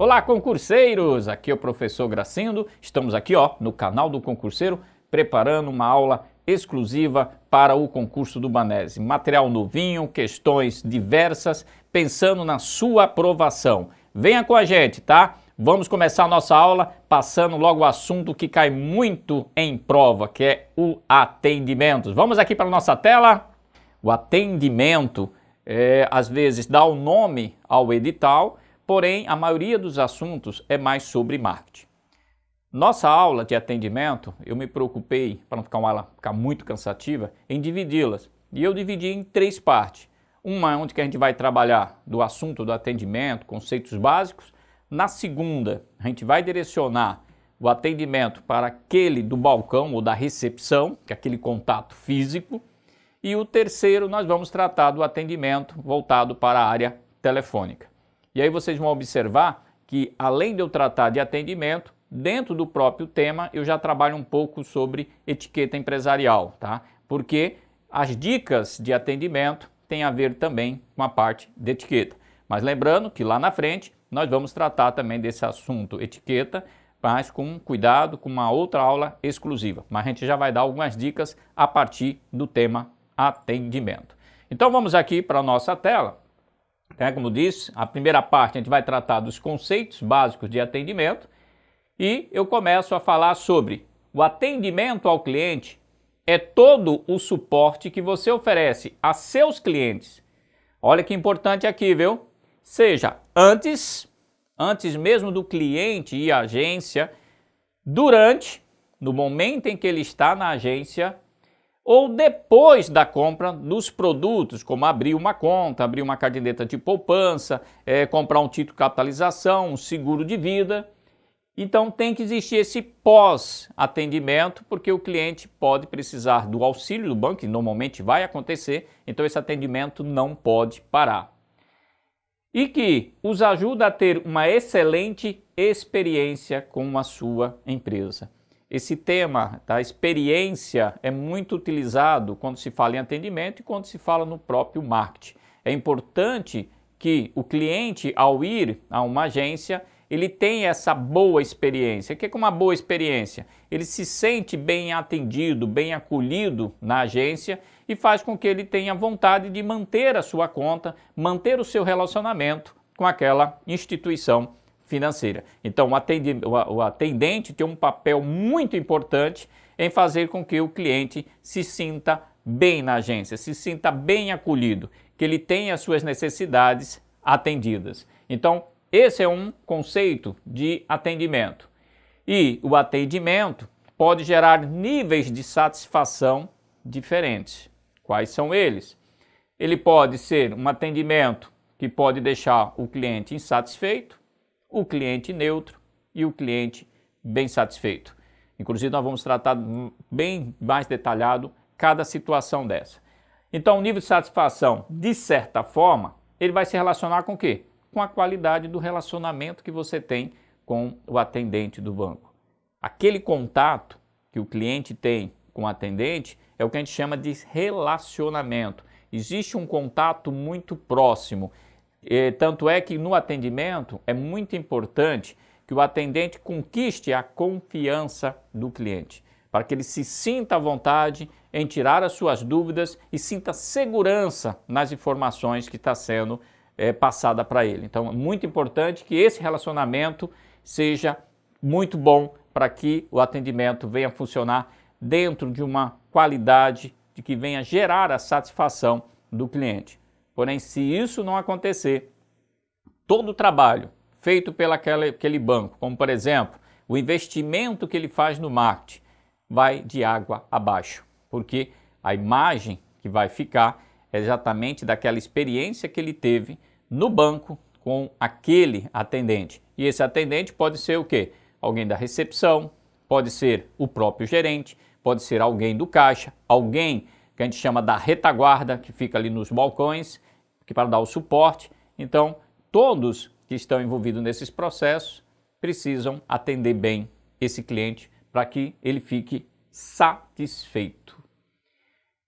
Olá, concurseiros! Aqui é o professor Gracindo. Estamos aqui no canal do Concurseiro, preparando uma aula exclusiva para o concurso do Banese. Material novinho, questões diversas, pensando na sua aprovação. Venha com a gente, tá? Vamos começar a nossa aula passando logo o assunto que cai muito em prova, que é o atendimento. Vamos aqui para a nossa tela. O atendimento, às vezes, dá o nome ao edital, porém, a maioria dos assuntos é mais sobre marketing. Nossa aula de atendimento, eu me preocupei, para não ficar uma aula muito cansativa, em dividi-las. E eu dividi em 3 partes. Uma onde que a gente vai trabalhar do assunto do atendimento, conceitos básicos. Na segunda, a gente vai direcionar o atendimento para aquele do balcão ou da recepção, que é aquele contato físico. E o terceiro, nós vamos tratar do atendimento voltado para a área telefônica. E aí vocês vão observar que, além de eu tratar de atendimento, dentro do próprio tema, eu já trabalho um pouco sobre etiqueta empresarial, tá? Porque as dicas de atendimento têm a ver também com a parte de etiqueta. Mas lembrando que lá na frente, nós vamos tratar também desse assunto etiqueta, mas com cuidado, com uma outra aula exclusiva. Mas a gente já vai dar algumas dicas a partir do tema atendimento. Então vamos aqui para a nossa tela. Como disse, a primeira parte a gente vai tratar dos conceitos básicos de atendimento e eu começo a falar sobre o atendimento ao cliente é todo o suporte que você oferece a seus clientes. Olha que importante aqui, viu? Seja antes mesmo do cliente ir à agência, durante, no momento em que ele está na agência, ou depois da compra dos produtos, como abrir uma conta, abrir uma caderneta de poupança, comprar um título de capitalização, um seguro de vida. Então tem que existir esse pós-atendimento, porque o cliente pode precisar do auxílio do banco, que normalmente vai acontecer, então esse atendimento não pode parar. E que os ajuda a ter uma excelente experiência com a sua empresa. Esse tema da experiência é muito utilizado quando se fala em atendimento e quando se fala no próprio marketing. É importante que o cliente, ao ir a uma agência, ele tenha essa boa experiência. O que é uma boa experiência? Ele se sente bem atendido, bem acolhido na agência e faz com que ele tenha vontade de manter a sua conta, manter o seu relacionamento com aquela instituição financeira. Então, o atendente tem um papel muito importante em fazer com que o cliente se sinta bem na agência, se sinta bem acolhido, que ele tenha as suas necessidades atendidas. Então, esse é um conceito de atendimento. E o atendimento pode gerar níveis de satisfação diferentes. Quais são eles? Ele pode ser um atendimento que pode deixar o cliente insatisfeito, o cliente neutro e o cliente bem satisfeito. Inclusive, nós vamos tratar bem mais detalhado cada situação dessa. Então, o nível de satisfação, de certa forma, ele vai se relacionar com o quê? Com a qualidade do relacionamento que você tem com o atendente do banco. Aquele contato que o cliente tem com o atendente é o que a gente chama de relacionamento. Existe um contato muito próximo. Tanto é que no atendimento é muito importante que o atendente conquiste a confiança do cliente, para que ele se sinta à vontade em tirar as suas dúvidas e sinta segurança nas informações que está sendo passada para ele. Então é muito importante que esse relacionamento seja muito bom para que o atendimento venha funcionar dentro de uma qualidade de que venha gerar a satisfação do cliente. Porém, se isso não acontecer, todo o trabalho feito pelo aquele banco, como por exemplo, o investimento que ele faz no marketing, vai de água abaixo, porque a imagem que vai ficar é exatamente daquela experiência que ele teve no banco com aquele atendente. E esse atendente pode ser o quê? Alguém da recepção, pode ser o próprio gerente, pode ser alguém do caixa, alguém que a gente chama da retaguarda, que fica ali nos balcões, que para dar o suporte. Então, todos que estão envolvidos nesses processos precisam atender bem esse cliente para que ele fique satisfeito.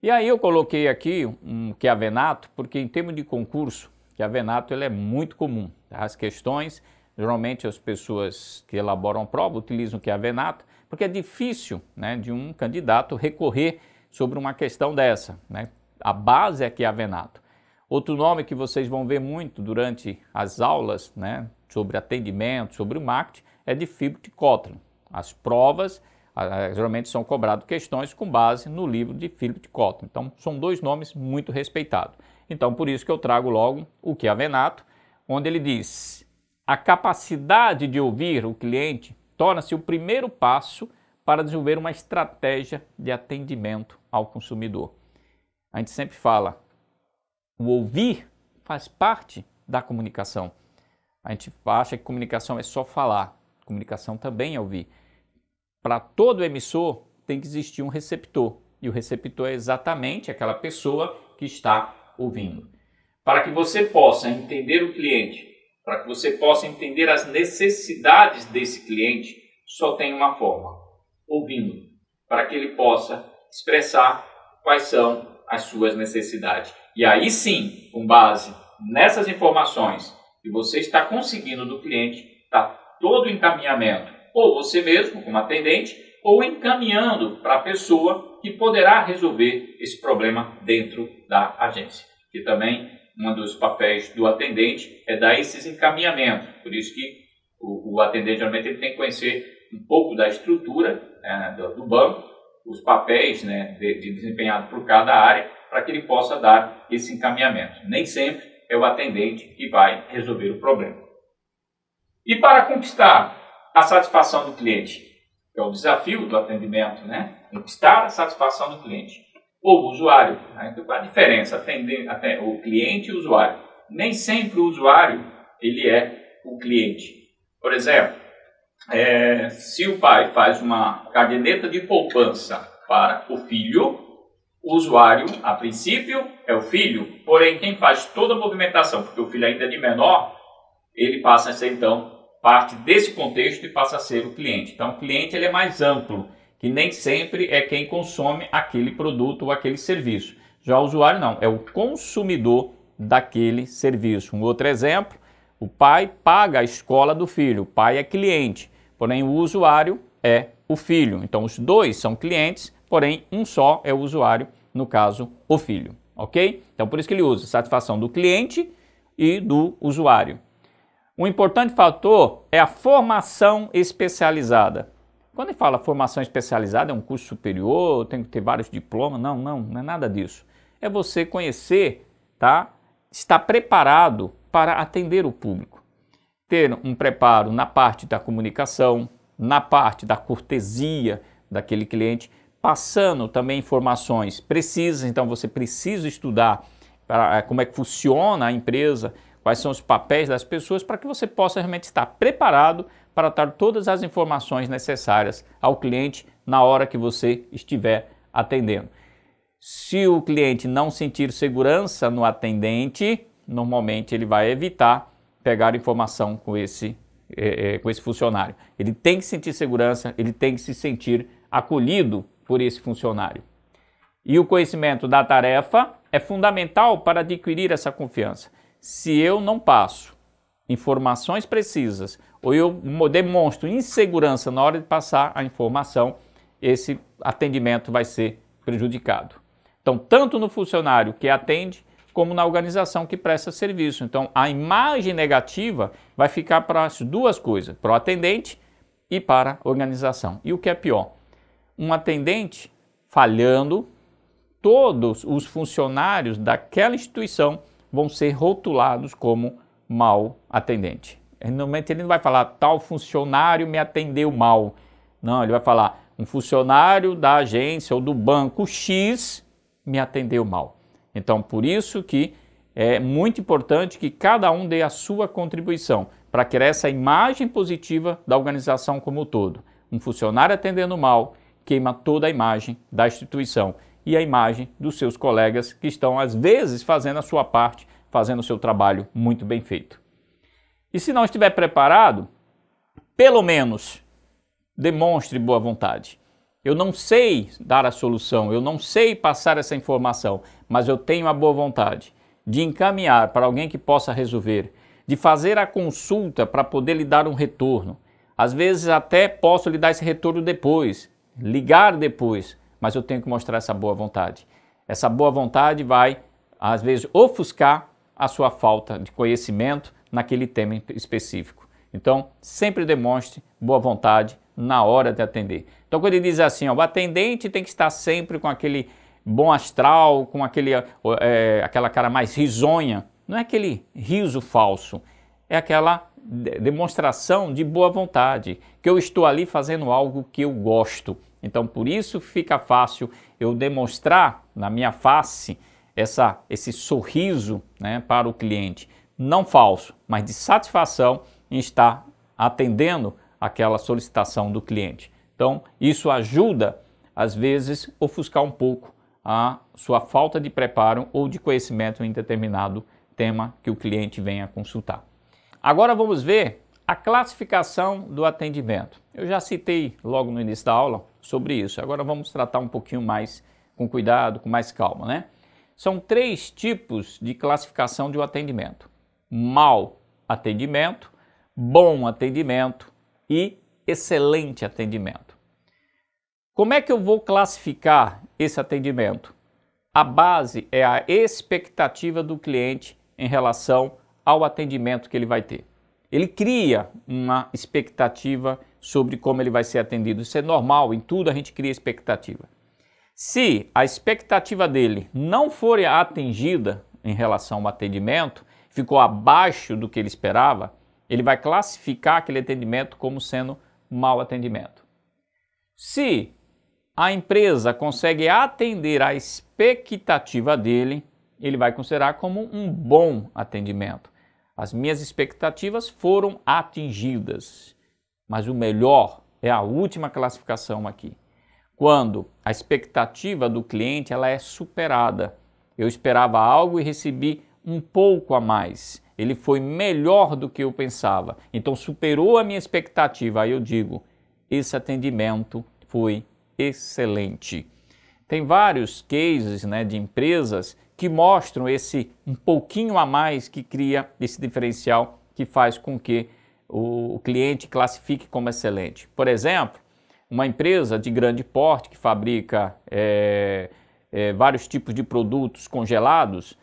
E aí eu coloquei aqui um chiavenato, porque em termos de concurso, chiavenato ele é muito comum. Tá? As questões Geralmente as pessoas que elaboram prova utilizam o quiavenato, porque é difícil, né, de um candidato recorrer sobre uma questão dessa, né? A base é quiavenato. Outro nome que vocês vão ver muito durante as aulas, né, sobre atendimento, sobre o marketing, é de Phillips-Kotler. As provas geralmente são cobradas questões com base no livro de Phillips-Kotler. Então, são dois nomes muito respeitados. Então, por isso que eu trago logo o quiavenato, onde ele diz: a capacidade de ouvir o cliente torna-se o primeiro passo para desenvolver uma estratégia de atendimento ao consumidor. A gente sempre fala, o ouvir faz parte da comunicação. A gente acha que comunicação é só falar, comunicação também é ouvir. Para todo emissor tem que existir um receptor, e o receptor é exatamente aquela pessoa que está ouvindo. Para que você possa entender o cliente, para que você possa entender as necessidades desse cliente, só tem uma forma: ouvindo, para que ele possa expressar quais são as suas necessidades. E aí sim, com base nessas informações que você está conseguindo do cliente, está todo o encaminhamento, ou você mesmo, como atendente, ou encaminhando para a pessoa que poderá resolver esse problema dentro da agência. Que também um dos papéis do atendente é dar esses encaminhamentos. Por isso que o atendente geralmente ele tem que conhecer um pouco da estrutura do banco, os papéis, né, de desempenhado por cada área, para que ele possa dar esse encaminhamento. Nem sempre é o atendente que vai resolver o problema. E para conquistar a satisfação do cliente, que é o desafio do atendimento, né? Conquistar a satisfação do cliente ou usuário. Né? Qual a diferença até o cliente e o usuário? Nem sempre o usuário ele é o cliente. Por exemplo, se o pai faz uma caderneta de poupança para o filho, o usuário, a princípio, é o filho, porém quem faz toda a movimentação, porque o filho ainda é de menor, ele passa a ser então parte desse contexto e passa a ser o cliente. Então o cliente ele é mais amplo, que nem sempre é quem consome aquele produto ou aquele serviço. Já o usuário não, é o consumidor daquele serviço. Um outro exemplo, o pai paga a escola do filho, o pai é cliente, porém o usuário é o filho. Então os dois são clientes, porém um só é o usuário, no caso o filho, ok? Então por isso que ele usa satisfação do cliente e do usuário. Um importante fator é a formação especializada. Quando ele fala formação especializada, é um curso superior, tem que ter vários diplomas. Não é nada disso. É você conhecer, tá? Estar preparado para atender o público. Ter um preparo na parte da comunicação, na parte da cortesia daquele cliente, passando também informações precisas. Então você precisa estudar como é que funciona a empresa, quais são os papéis das pessoas, para que você possa realmente estar preparado para dar todas as informações necessárias ao cliente na hora que você estiver atendendo. Se o cliente não sentir segurança no atendente, normalmente ele vai evitar pegar informação com esse funcionário. Ele tem que sentir segurança, ele tem que se sentir acolhido por esse funcionário. E o conhecimento da tarefa é fundamental para adquirir essa confiança. Se eu não passo informações precisas ou eu demonstro insegurança na hora de passar a informação, esse atendimento vai ser prejudicado. Então, tanto no funcionário que atende, como na organização que presta serviço. Então, a imagem negativa vai ficar para as duas coisas, para o atendente e para a organização. E o que é pior? Um atendente falhando, todos os funcionários daquela instituição vão ser rotulados como mau atendente. Normalmente ele não vai falar tal funcionário me atendeu mal. Não, ele vai falar um funcionário da agência ou do banco X me atendeu mal. Então, por isso que é muito importante que cada um dê a sua contribuição para criar essa imagem positiva da organização como um todo. Um funcionário atendendo mal queima toda a imagem da instituição e a imagem dos seus colegas que estão, às vezes, fazendo a sua parte, fazendo o seu trabalho muito bem feito. E se não estiver preparado, pelo menos demonstre boa vontade. Eu não sei dar a solução, eu não sei passar essa informação, mas eu tenho a boa vontade de encaminhar para alguém que possa resolver, de fazer a consulta para poder lhe dar um retorno. Às vezes até posso lhe dar esse retorno depois, ligar depois, mas eu tenho que mostrar essa boa vontade. Essa boa vontade vai, às vezes, ofuscar a sua falta de conhecimento naquele tema específico. Então, sempre demonstre boa vontade na hora de atender. Então, quando ele diz assim, ó, o atendente tem que estar sempre com aquele bom astral, com aquela cara mais risonha, não é aquele riso falso, é aquela demonstração de boa vontade, que eu estou ali fazendo algo que eu gosto. Então, por isso fica fácil eu demonstrar na minha face esse sorriso, né, para o cliente, não falso, mas de satisfação em estar atendendo aquela solicitação do cliente. Então, isso ajuda, às vezes, a ofuscar um pouco a sua falta de preparo ou de conhecimento em determinado tema que o cliente venha consultar. Agora vamos ver a classificação do atendimento. Eu já citei logo no início da aula sobre isso. Agora vamos tratar um pouquinho mais com cuidado, com mais calma, né? São 3 tipos de classificação de um atendimento: mau atendimento, bom atendimento e excelente atendimento. Como é que eu vou classificar esse atendimento? A base é a expectativa do cliente em relação ao atendimento que ele vai ter. Ele cria uma expectativa sobre como ele vai ser atendido. Isso é normal, em tudo a gente cria expectativa. Se a expectativa dele não for atingida em relação ao atendimento, ficou abaixo do que ele esperava, ele vai classificar aquele atendimento como sendo mau atendimento. Se a empresa consegue atender a expectativa dele, ele vai considerar como um bom atendimento. As minhas expectativas foram atingidas, mas o melhor é a última classificação aqui. Quando a expectativa do cliente ela é superada. Eu esperava algo e recebi um pouco a mais. Ele foi melhor do que eu pensava. Então superou a minha expectativa. Aí eu digo, esse atendimento foi excelente. Tem vários cases, né, de empresas que mostram esse um pouquinho a mais que cria esse diferencial que faz com que o cliente classifique como excelente. Por exemplo, uma empresa de grande porte que fabrica vários tipos de produtos congelados,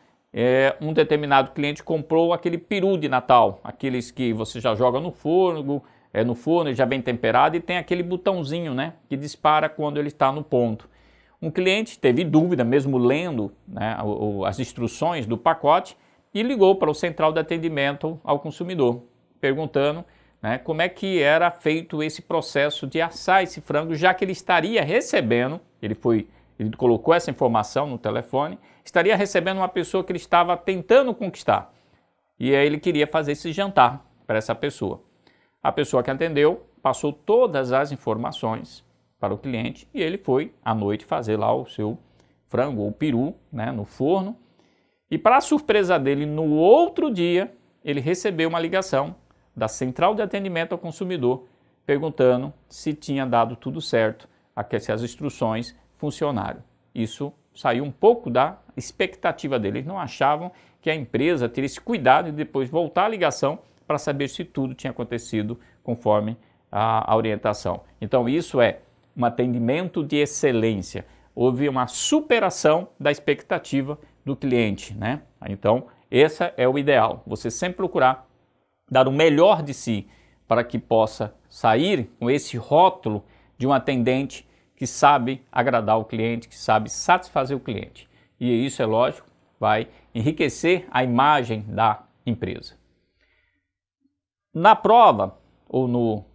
um determinado cliente comprou aquele peru de Natal, aqueles que você já joga no forno, ele já vem temperado e tem aquele botãozinho, né, que dispara quando ele está no ponto. Um cliente teve dúvida, mesmo lendo, né, as instruções do pacote, e ligou para o central de atendimento ao consumidor, perguntando, né, como é que era feito esse processo de assar esse frango, já que ele estaria recebendo, ele colocou essa informação no telefone, estaria recebendo uma pessoa que ele estava tentando conquistar. E aí ele queria fazer esse jantar para essa pessoa. A pessoa que atendeu passou todas as informações para o cliente e ele foi à noite fazer lá o seu frango ou peru, né, no forno. E para a surpresa dele, no outro dia, ele recebeu uma ligação da central de atendimento ao consumidor perguntando se tinha dado tudo certo, se as instruções funcionaram. Isso saiu um pouco da expectativa dele. Eles não achavam que a empresa teria esse cuidado de depois voltar a ligação para saber se tudo tinha acontecido conforme a orientação. Então isso é um atendimento de excelência. Houve uma superação da expectativa do cliente, né? Então esse é o ideal. Você sempre procurar dar o melhor de si para que possa sair com esse rótulo de um atendente que sabe agradar o cliente, que sabe satisfazer o cliente. E isso, é lógico, vai enriquecer a imagem da empresa. Na prova, ou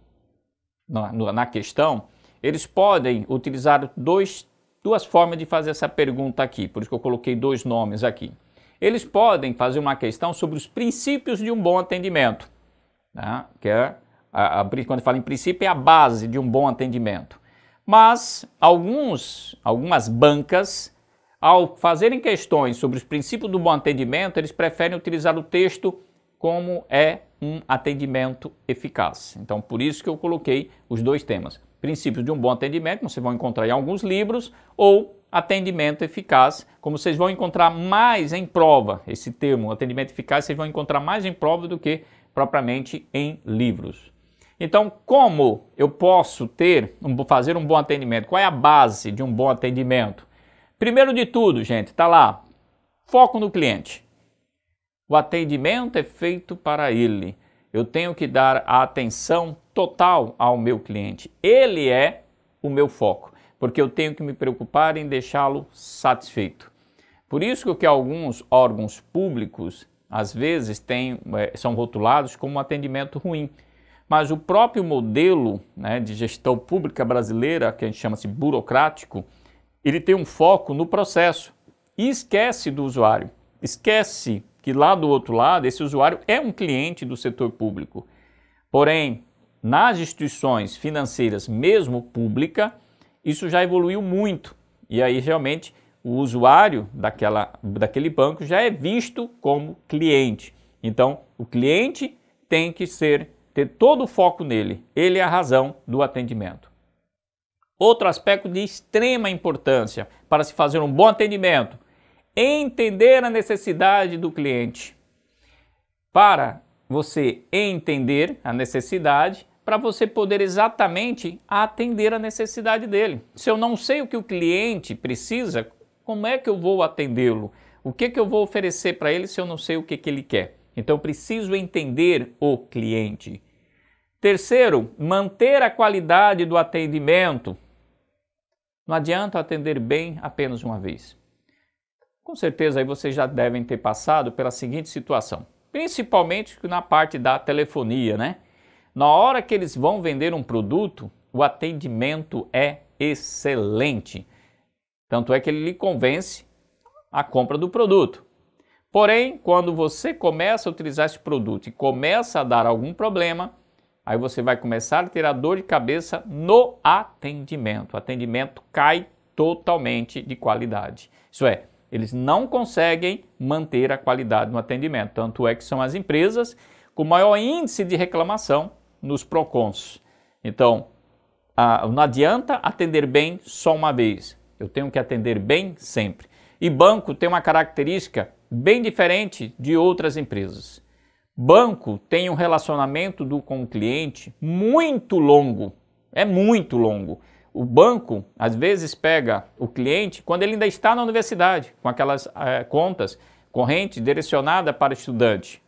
na questão, eles podem utilizar duas formas de fazer essa pergunta aqui, por isso que eu coloquei 2 nomes aqui. Eles podem fazer uma questão sobre os princípios de um bom atendimento, né? Que quando fala em princípio, é a base de um bom atendimento. Mas algumas bancas, ao fazerem questões sobre os princípios do bom atendimento, eles preferem utilizar o texto como é um atendimento eficaz. Então, por isso que eu coloquei os 2 temas. Princípios de um bom atendimento, vocês vão encontrar em alguns livros, ou atendimento eficaz, como vocês vão encontrar mais em prova, esse termo, atendimento eficaz, vocês vão encontrar mais em prova do que propriamente em livros. Então, como eu posso fazer um bom atendimento? Qual é a base de um bom atendimento? Primeiro de tudo, gente, está lá, foco no cliente. O atendimento é feito para ele. Eu tenho que dar a atenção total ao meu cliente. Ele é o meu foco, porque eu tenho que me preocupar em deixá-lo satisfeito. Por isso que alguns órgãos públicos, às vezes, são rotulados como um atendimento ruim. Mas o próprio modelo, né, de gestão pública brasileira, que a gente chama-se burocrático, ele tem um foco no processo e esquece do usuário. Esquece que lá do outro lado, esse usuário é um cliente do setor público. Porém, nas instituições financeiras, mesmo pública, isso já evoluiu muito. E aí, realmente, o usuário daquele banco já é visto como cliente. Então, o cliente tem que ter todo o foco nele. Ele é a razão do atendimento. Outro aspecto de extrema importância para se fazer um bom atendimento: entender a necessidade do cliente. Para você entender a necessidade, para você poder exatamente atender a necessidade dele. Se eu não sei o que o cliente precisa, como é que eu vou atendê-lo? O que eu vou oferecer para ele se eu não sei o que ele quer? Então, eu preciso entender o cliente. Terceiro, manter a qualidade do atendimento. Não adianta atender bem apenas uma vez. Com certeza aí vocês já devem ter passado pela seguinte situação, principalmente na parte da telefonia, né? Na hora que eles vão vender um produto, o atendimento é excelente. Tanto é que ele lhe convence a compra do produto. Porém, quando você começa a utilizar esse produto e começa a dar algum problema, aí você vai começar a ter a dor de cabeça no atendimento. O atendimento cai totalmente de qualidade. Isso é, eles não conseguem manter a qualidade no atendimento. Tanto é que são as empresas com maior índice de reclamação nos PROCONs. Então, não adianta atender bem só uma vez. Eu tenho que atender bem sempre. E banco tem uma característica bem diferente de outras empresas. Banco tem um relacionamento com o cliente muito longo. É muito longo. O banco, às vezes, pega o cliente quando ele ainda está na universidade, com aquelas contas correntes direcionadas para estudante.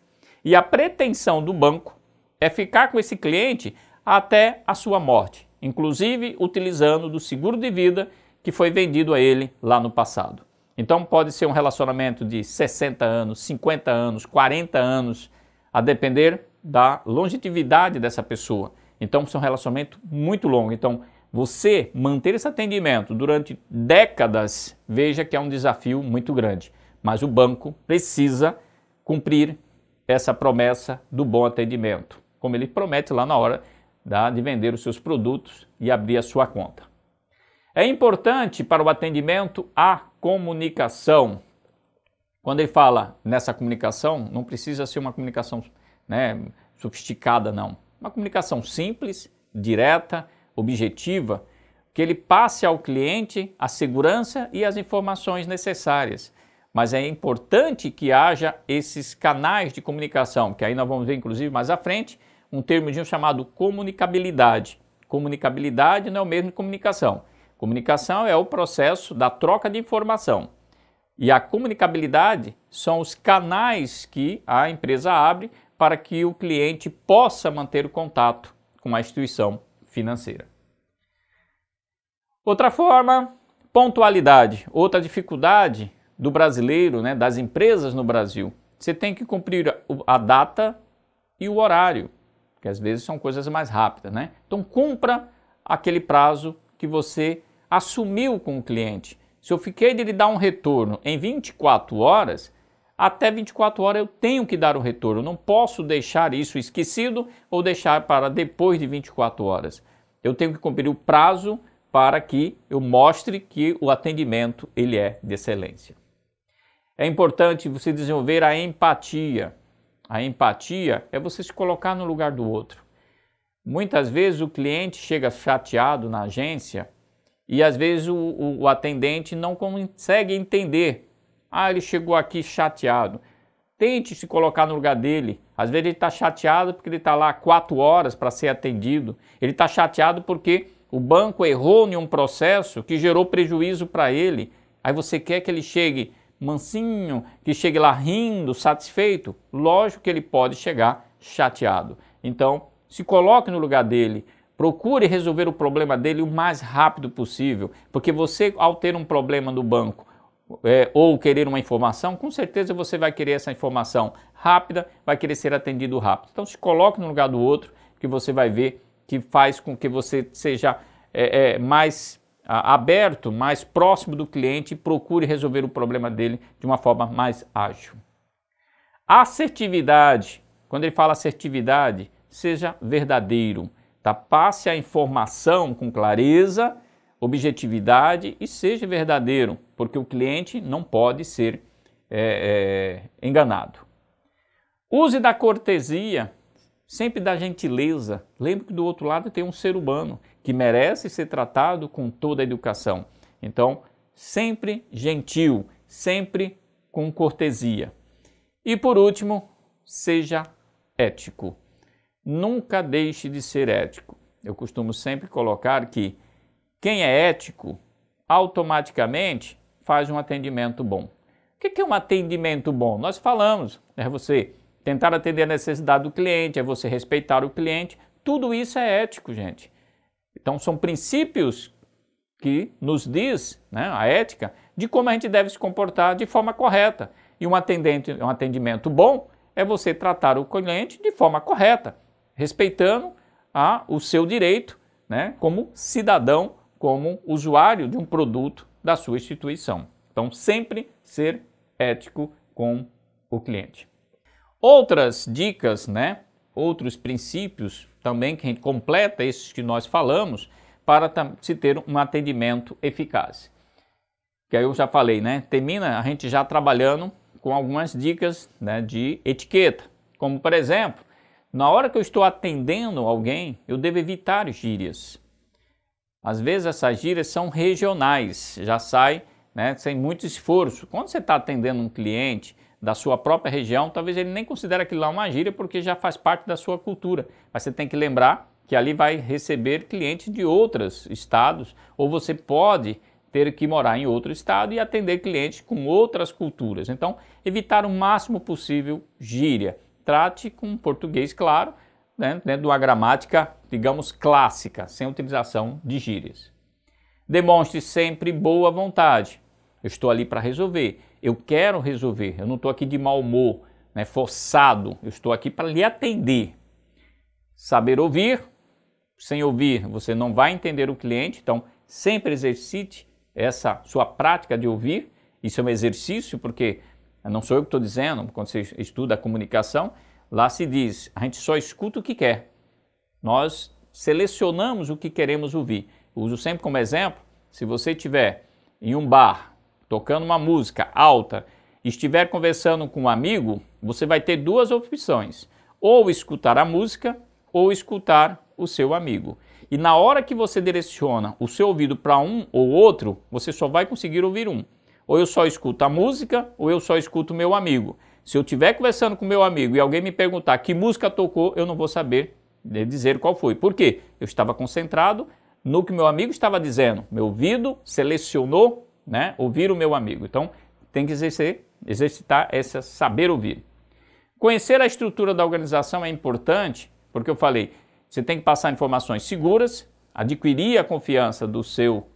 E a pretensão do banco é ficar com esse cliente até a sua morte, inclusive utilizando do seguro de vida que foi vendido a ele lá no passado. Então pode ser um relacionamento de 60 anos, 50 anos, 40 anos, a depender da longevidade dessa pessoa. Então é um relacionamento muito longo. Então você manter esse atendimento durante décadas, veja que é um desafio muito grande. Mas o banco precisa cumprir essa promessa do bom atendimento, como ele promete lá na hora de vender os seus produtos e abrir a sua conta. É importante para o atendimento a comunicação. Quando ele fala nessa comunicação, não precisa ser uma comunicação, né, sofisticada, não. Uma comunicação simples, direta, objetiva, que ele passe ao cliente a segurança e as informações necessárias. Mas é importante que haja esses canais de comunicação, que aí nós vamos ver, inclusive, mais à frente, um termo chamado comunicabilidade. Comunicabilidade não é o mesmo que comunicação. Comunicação é o processo da troca de informação. E a comunicabilidade são os canais que a empresa abre para que o cliente possa manter o contato com a instituição financeira. Outra forma, pontualidade. Outra dificuldade do brasileiro, né, das empresas no Brasil. Você tem que cumprir a data e o horário, que às vezes são coisas mais rápidas, né? Então cumpra aquele prazo que você assumiu com o cliente. Se eu fiquei de lhe dar um retorno em 24 horas, até 24 horas eu tenho que dar o retorno. Eu não posso deixar isso esquecido ou deixar para depois de 24 horas. Eu tenho que cumprir o prazo para que eu mostre que o atendimento ele é de excelência. É importante você desenvolver a empatia. A empatia é você se colocar no lugar do outro. Muitas vezes o cliente chega chateado na agência e às vezes o atendente não consegue entender. Ah, ele chegou aqui chateado. Tente se colocar no lugar dele. Às vezes ele está chateado porque ele está lá 4 horas para ser atendido. Ele está chateado porque o banco errou em um processo que gerou prejuízo para ele. Aí você quer que ele chegue mansinho, que chegue lá rindo, satisfeito? Lógico que ele pode chegar chateado. Então, se coloque no lugar dele. Procure resolver o problema dele o mais rápido possível. Porque você, ao ter um problema no banco, ou querer uma informação, com certeza você vai querer essa informação rápida, vai querer ser atendido rápido. Então se coloque no lugar do outro, que você vai ver que faz com que você seja mais aberto, mais próximo do cliente e procure resolver o problema dele de uma forma mais ágil. Assertividade. Quando ele fala assertividade, seja verdadeiro, tá? Passe a informação com clareza, objetividade e seja verdadeiro, porque o cliente não pode ser enganado. Use da cortesia, sempre da gentileza. Lembre que do outro lado tem um ser humano que merece ser tratado com toda a educação. Então, sempre gentil, sempre com cortesia. E por último, seja ético. Nunca deixe de ser ético. Eu costumo sempre colocar que quem é ético, automaticamente faz um atendimento bom. O que é um atendimento bom? Nós falamos, é você tentar atender a necessidade do cliente, é você respeitar o cliente. Tudo isso é ético, gente. Então são princípios que nos diz, né, a ética, de como a gente deve se comportar de forma correta. E um atendimento bom é você tratar o cliente de forma correta, respeitando o seu direito, né, como cidadão, como usuário de um produto da sua instituição. Então, sempre ser ético com o cliente. Outras dicas, né? Outros princípios também que a gente completa esses que nós falamos para se ter um atendimento eficaz. Que aí eu já falei, né? Termina a gente já trabalhando com algumas dicas, né, de etiqueta. Como, por exemplo, na hora que eu estou atendendo alguém, eu devo evitar gírias. Às vezes essas gírias são regionais, já sai, né, sem muito esforço. Quando você está atendendo um cliente da sua própria região, talvez ele nem considere aquilo lá uma gíria porque já faz parte da sua cultura. Mas você tem que lembrar que ali vai receber clientes de outros estados, ou você pode ter que morar em outro estado e atender clientes com outras culturas. Então, evitar o máximo possível gíria. Trate com português claro, né, dentro de uma gramática, digamos, clássica, sem utilização de gírias. Demonstre sempre boa vontade. Eu estou ali para resolver, eu quero resolver, eu não estou aqui de mau humor, né, forçado, eu estou aqui para lhe atender. Saber ouvir, sem ouvir você não vai entender o cliente, então sempre exercite essa sua prática de ouvir. Isso é um exercício, porque não sou eu que estou dizendo, quando você estuda a comunicação, lá se diz, a gente só escuta o que quer. Nós selecionamos o que queremos ouvir. Eu uso sempre como exemplo, se você estiver em um bar, tocando uma música alta, e estiver conversando com um amigo, você vai ter duas opções, ou escutar a música, ou escutar o seu amigo. E na hora que você direciona o seu ouvido para um ou outro, você só vai conseguir ouvir um. Ou eu só escuto a música, ou eu só escuto o meu amigo. Se eu estiver conversando com meu amigo e alguém me perguntar que música tocou, eu não vou saber dizer qual foi. Por quê? Eu estava concentrado no que meu amigo estava dizendo. Meu ouvido selecionou, né, ouvir o meu amigo. Então, tem que exercitar esse saber ouvir. Conhecer a estrutura da organização é importante, porque eu falei, você tem que passar informações seguras, adquirir a confiança do seu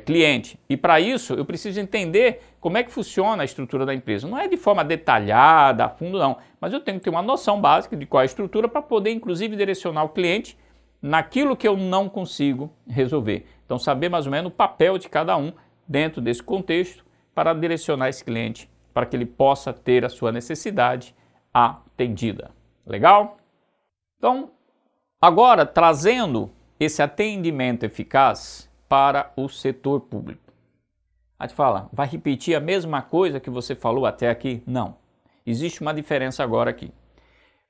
cliente. E para isso, eu preciso entender como é que funciona a estrutura da empresa. Não é de forma detalhada, a fundo, não. Mas eu tenho que ter uma noção básica de qual é a estrutura para poder, inclusive, direcionar o cliente naquilo que eu não consigo resolver. Então, saber mais ou menos o papel de cada um dentro desse contexto para direcionar esse cliente para que ele possa ter a sua necessidade atendida. Legal? Então, agora trazendo esse atendimento eficaz para o setor público. A gente fala, vai repetir a mesma coisa que você falou até aqui? Não. Existe uma diferença agora aqui.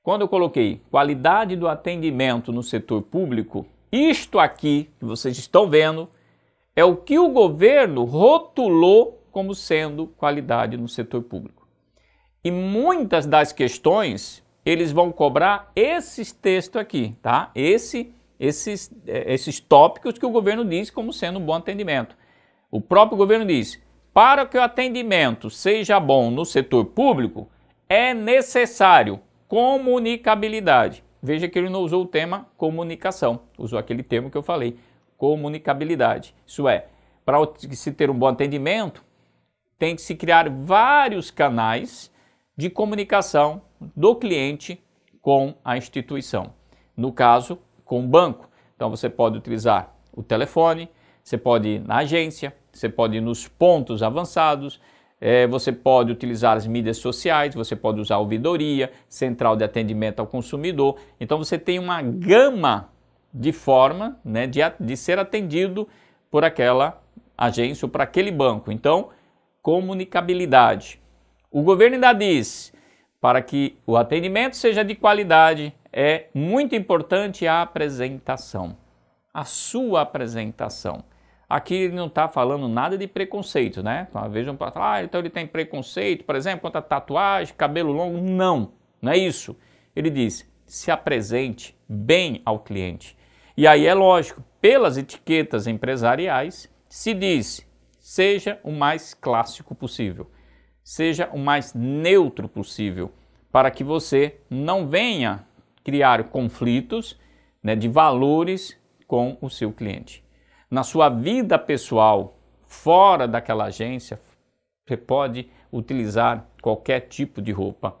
Quando eu coloquei qualidade do atendimento no setor público, isto aqui que vocês estão vendo é o que o governo rotulou como sendo qualidade no setor público. E muitas das questões, eles vão cobrar esses textos aqui, tá? Esses tópicos que o governo diz como sendo um bom atendimento. O próprio governo diz, para que o atendimento seja bom no setor público, é necessário comunicabilidade. Veja que ele não usou o tema comunicação, usou aquele termo que eu falei, comunicabilidade. Isso é, para se ter um bom atendimento, tem que se criar vários canais de comunicação do cliente com a instituição. No caso, com o banco. Então você pode utilizar o telefone, você pode ir na agência, você pode ir nos pontos avançados, você pode utilizar as mídias sociais, você pode usar a ouvidoria, central de atendimento ao consumidor. Então você tem uma gama de forma, né, de ser atendido por aquela agência ou por aquele banco. Então, comunicabilidade. O governo ainda diz, para que o atendimento seja de qualidade, é muito importante a apresentação, a sua apresentação. Aqui ele não está falando nada de preconceito, né? Vejam, então ele tem preconceito, por exemplo, contra tatuagem, cabelo longo. Não, não é isso. Ele diz, se apresente bem ao cliente. E aí é lógico, pelas etiquetas empresariais, se diz, seja o mais clássico possível, seja o mais neutro possível, para que você não venha criar conflitos, né, de valores com o seu cliente. Na sua vida pessoal, fora daquela agência, você pode utilizar qualquer tipo de roupa,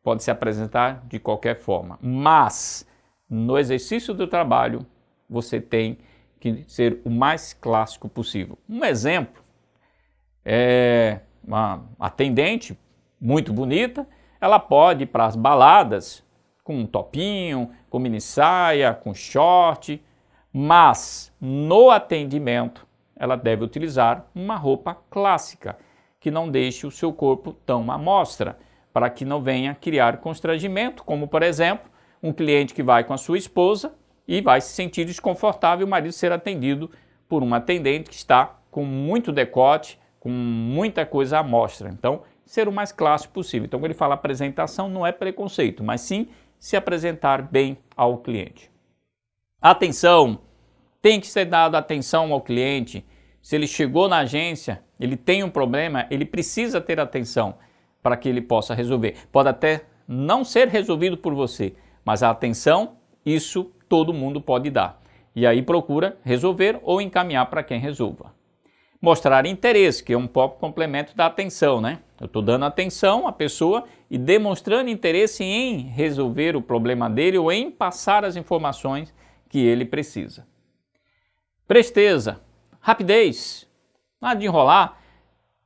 pode se apresentar de qualquer forma, mas no exercício do trabalho, você tem que ser o mais clássico possível. Um exemplo é uma atendente muito bonita, ela pode ir para as baladas com um topinho, com mini saia, com short, mas no atendimento ela deve utilizar uma roupa clássica, que não deixe o seu corpo tão à mostra, para que não venha criar constrangimento, como por exemplo, um cliente que vai com a sua esposa e vai se sentir desconfortável o marido ser atendido por um atendente que está com muito decote, com muita coisa à mostra. Então, ser o mais clássico possível. Então, quando ele fala apresentação, não é preconceito, mas sim se apresentar bem ao cliente. Atenção, tem que ser dado atenção ao cliente. Se ele chegou na agência, ele tem um problema, ele precisa ter atenção para que ele possa resolver. Pode até não ser resolvido por você, mas a atenção, isso todo mundo pode dar. E aí procura resolver ou encaminhar para quem resolva. Mostrar interesse, que é um pouco complemento da atenção, né? Eu estou dando atenção à pessoa e demonstrando interesse em resolver o problema dele ou em passar as informações que ele precisa. Presteza, rapidez, nada de enrolar,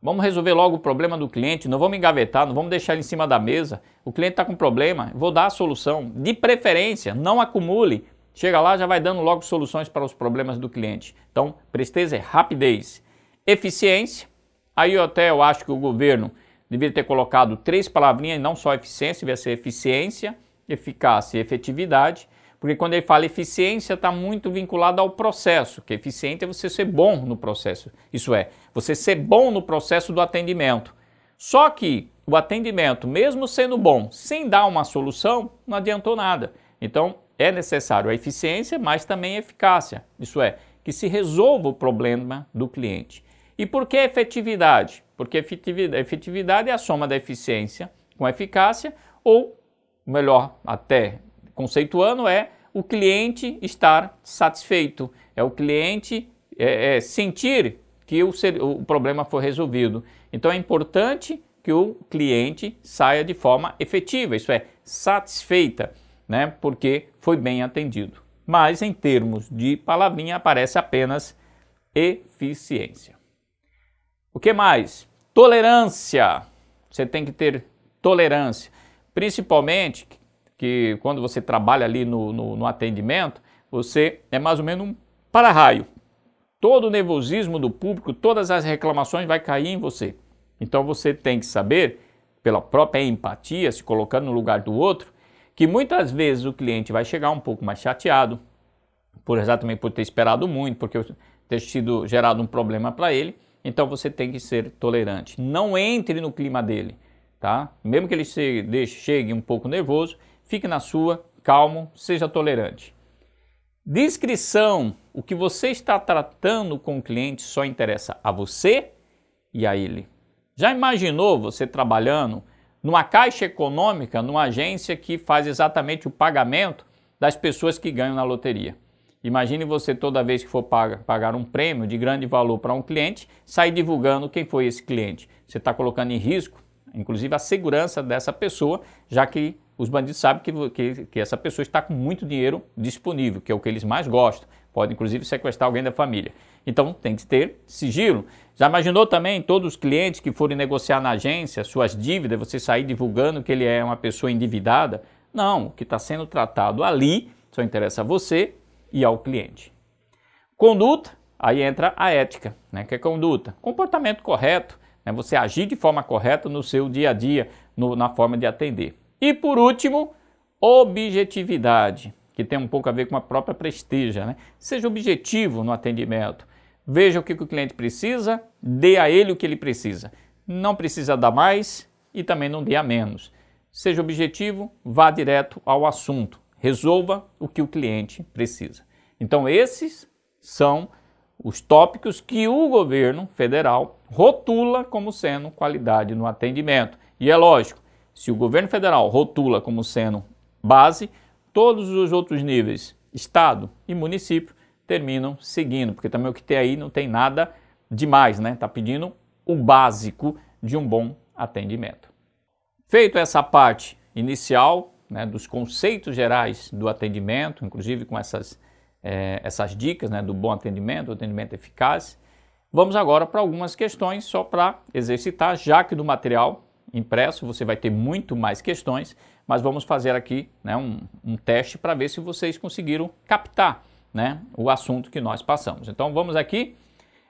vamos resolver logo o problema do cliente, não vamos engavetar, não vamos deixar ele em cima da mesa, o cliente está com problema, vou dar a solução, de preferência, não acumule, chega lá já vai dando logo soluções para os problemas do cliente. Então, presteza é rapidez. Eficiência, aí eu acho que o governo deveria ter colocado 3 palavrinhas, não só eficiência, devia ser eficiência, eficácia e efetividade, porque quando ele fala eficiência está muito vinculado ao processo, que eficiente é você ser bom no processo, isso é, você ser bom no processo do atendimento. Só que o atendimento, mesmo sendo bom, sem dar uma solução, não adiantou nada. Então é necessário a eficiência, mas também a eficácia, isso é, que se resolva o problema do cliente. E por que efetividade? Porque efetividade é a soma da eficiência com a eficácia, ou melhor, até conceituando, é o cliente estar satisfeito, é o cliente sentir que o problema foi resolvido. Então é importante que o cliente saia de forma efetiva, isso é, satisfeita, né, porque foi bem atendido. Mas em termos de palavrinha aparece apenas eficiência. O que mais? Tolerância. Você tem que ter tolerância, principalmente que quando você trabalha ali no atendimento, você é mais ou menos um para-raio. Todo o nervosismo do público, todas as reclamações vai cair em você. Então você tem que saber, pela própria empatia, se colocando no lugar do outro, que muitas vezes o cliente vai chegar um pouco mais chateado, exatamente por ter esperado muito, porque ter sido gerado um problema para ele, então você tem que ser tolerante. Não entre no clima dele, tá? Mesmo que ele chegue um pouco nervoso, fique na sua, calmo, seja tolerante. Discrição: o que você está tratando com o cliente só interessa a você e a ele. Já imaginou você trabalhando numa caixa econômica, numa agência que faz exatamente o pagamento das pessoas que ganham na loteria? Imagine você, toda vez que for pagar um prêmio de grande valor para um cliente, sair divulgando quem foi esse cliente. Você está colocando em risco, inclusive, a segurança dessa pessoa, já que os bandidos sabem que essa pessoa está com muito dinheiro disponível, que é o que eles mais gostam. Pode, inclusive, sequestrar alguém da família. Então, tem que ter sigilo. Já imaginou também todos os clientes que forem negociar na agência suas dívidas, você sair divulgando que ele é uma pessoa endividada? Não, o que está sendo tratado ali só interessa a você e ao cliente. Conduta: aí entra a ética, né? Que é conduta? Comportamento correto, né? Você agir de forma correta no seu dia a dia, na forma de atender. E por último, objetividade, que tem um pouco a ver com a própria prestígio, né? Seja objetivo no atendimento. Veja o que o cliente precisa, dê a ele o que ele precisa. Não precisa dar mais e também não dê a menos. Seja objetivo, vá direto ao assunto. Resolva o que o cliente precisa. Então, esses são os tópicos que o governo federal rotula como sendo qualidade no atendimento. E é lógico, se o governo federal rotula como sendo base, todos os outros níveis, estado e município, terminam seguindo, porque também o que tem aí não tem nada demais, né? Está pedindo o básico de um bom atendimento. Feito essa parte inicial, né, dos conceitos gerais do atendimento, inclusive com essas dicas, né, do bom atendimento, do atendimento eficaz, vamos agora para algumas questões só para exercitar, já que do material impresso você vai ter muito mais questões, mas vamos fazer aqui, né, um teste para ver se vocês conseguiram captar, né, o assunto que nós passamos. Então vamos aqui.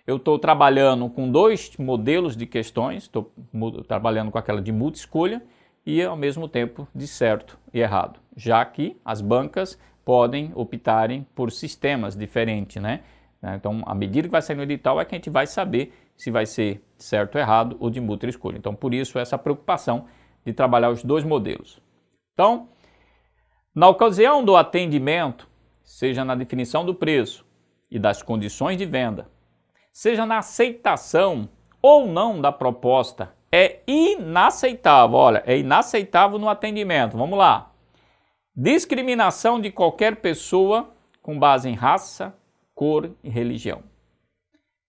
Eu estou trabalhando com 2 modelos de questões, estou trabalhando com aquela de multi-escolha e ao mesmo tempo de certo e errado, já que as bancas podem optarem por sistemas diferentes, né? Então, à medida que vai sair no edital é que a gente vai saber se vai ser certo ou errado ou de múltipla escolha. Então, por isso, essa preocupação de trabalhar os 2 modelos. Então, na ocasião do atendimento, seja na definição do preço e das condições de venda, seja na aceitação ou não da proposta, é inaceitável. Olha, é inaceitável no atendimento. Vamos lá. Discriminação de qualquer pessoa com base em raça, cor e religião.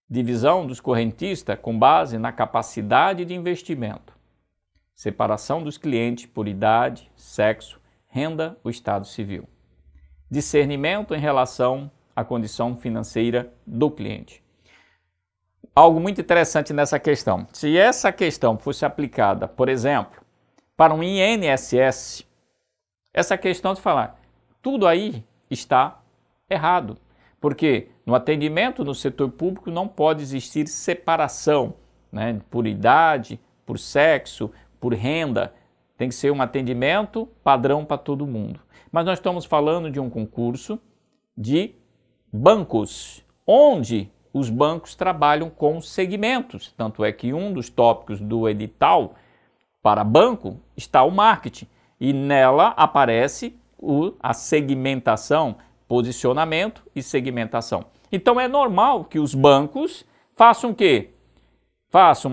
Divisão dos correntistas com base na capacidade de investimento. Separação dos clientes por idade, sexo, renda ou estado civil. Discernimento em relação à condição financeira do cliente. Algo muito interessante nessa questão. Se essa questão fosse aplicada, por exemplo, para um INSS, essa questão de falar, tudo aí está errado. Porque no atendimento no setor público não pode existir separação, né, por idade, por sexo, por renda. Tem que ser um atendimento padrão para todo mundo. Mas nós estamos falando de um concurso de bancos, onde os bancos trabalham com segmentos. Tanto é que um dos tópicos do edital para banco está o marketing. E nela aparece a segmentação, posicionamento e segmentação. Então é normal que os bancos façam o quê? Façam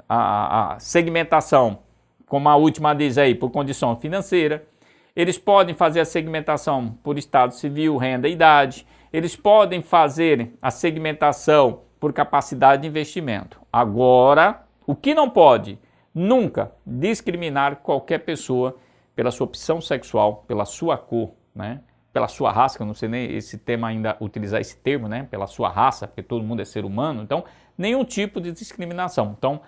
a segmentação, como a última diz aí, por condição financeira. Eles podem fazer a segmentação por estado civil, renda e idade. Eles podem fazer a segmentação por capacidade de investimento. Agora, o que não pode? Nunca discriminar qualquer pessoa pela sua opção sexual, pela sua cor, né? Pela sua raça, que eu não sei nem esse tema ainda utilizar esse termo, né? Pela sua raça, porque todo mundo é ser humano. Então, nenhum tipo de discriminação. Então,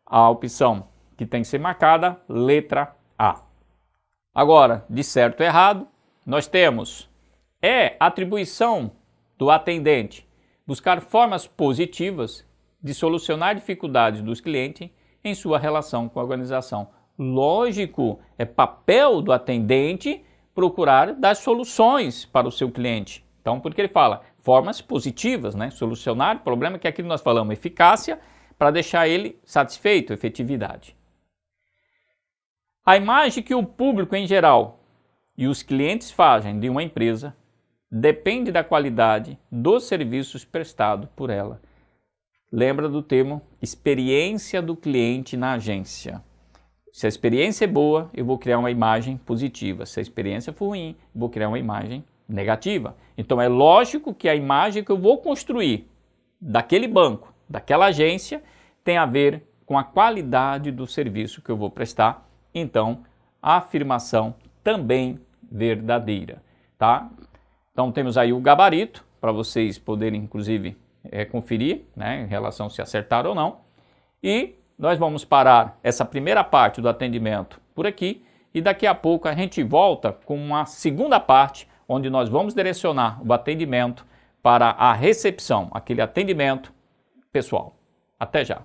a opção que tem que ser marcada, letra A. Agora, de certo ou errado, nós temos atribuição do atendente buscar formas positivas de solucionar dificuldades dos clientes em sua relação com a organização. Lógico, é papel do atendente procurar dar soluções para o seu cliente. Então, porque ele fala, formas positivas, né? Solucionar o problema, que é aquilo que nós falamos, eficácia, para deixar ele satisfeito, efetividade. A imagem que o público em geral e os clientes fazem de uma empresa depende da qualidade dos serviços prestados por ela. Lembra do termo experiência do cliente na agência. Se a experiência é boa, eu vou criar uma imagem positiva. Se a experiência for ruim, eu vou criar uma imagem negativa. Então é lógico que a imagem que eu vou construir daquele banco, daquela agência, tem a ver com a qualidade do serviço que eu vou prestar. Então, a afirmação também verdadeira, tá? Então temos aí o gabarito para vocês poderem, inclusive, conferir, né, em relação se acertaram ou não. E nós vamos parar essa primeira parte do atendimento por aqui e daqui a pouco a gente volta com uma segunda parte onde nós vamos direcionar o atendimento para a recepção, aquele atendimento pessoal. Até já!